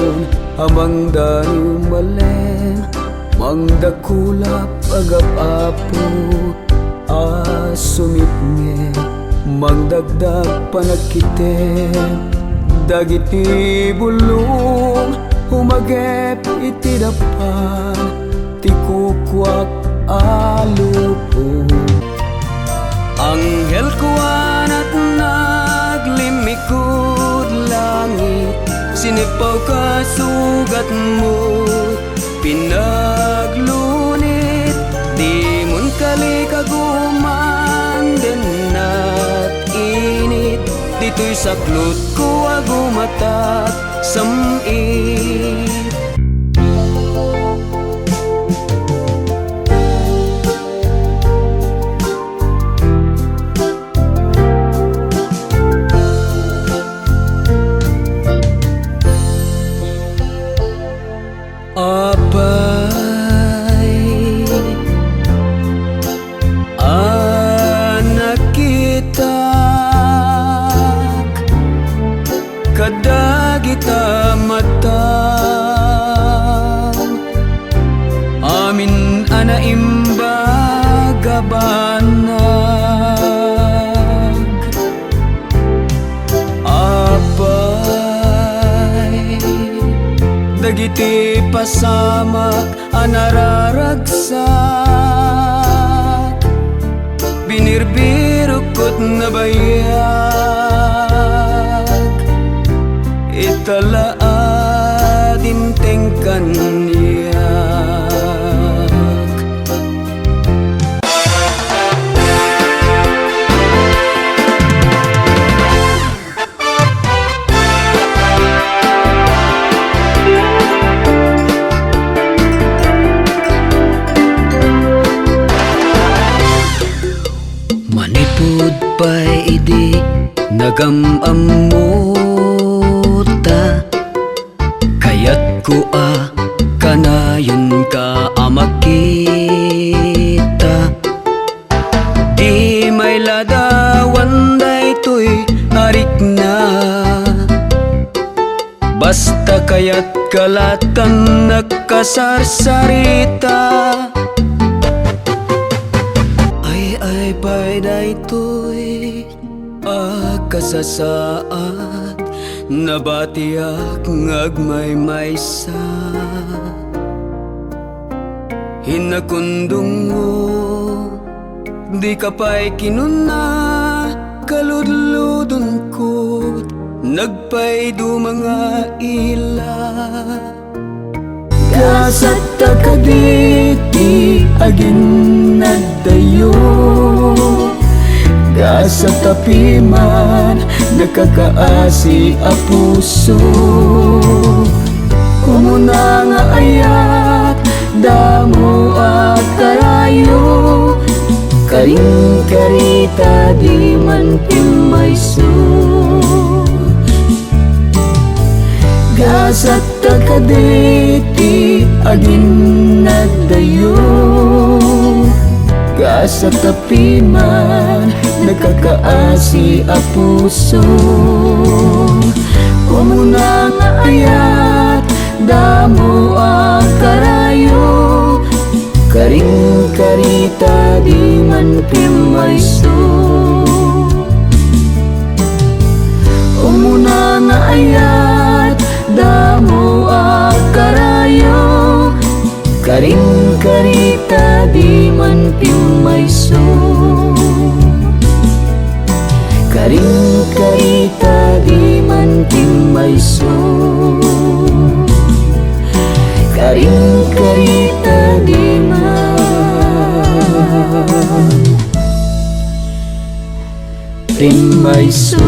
dayon amang dani malem mangdakulap agap-apo sumitnge mangdagdag panagkite dagiti bulong humagep iti dapan ti kukwak alupo anghel kuwan at naglimikod langit sinipaw ka sugat mo pinaglunit di mun kalikaguman den at init dito'y saklot ko agumatat samit kadagita matang amin anaimbaga banag apay dagiti pasamak anararagsak binirbirukot na bayag italaadin tengkan niyak manipud pa'y idi nagamam mo kayat ko kanayon ka amakita di may ladawan daytoy arik na basta kayat kalatan nagkasarsarita ay pay daytoy kasasaat nabatiak ngagmaymaysa hinakundong mo di ka pa'y kinuna kaludludon ko nagpay do mga ila gasat takaditi agin nagdayo sa tapiman nakakaasi a puso umuna nga ayat damo at karayo karing karita di man pimayso gasat takaditi agin nagdayo sa tapiman nakakaasi a puso umuna nga ayat damo ang karayo karing karita di man pimayso umuna nga ayat damo ang karayo karing karita di man pimayso karing karita di man pimayso karing karita di man pimayso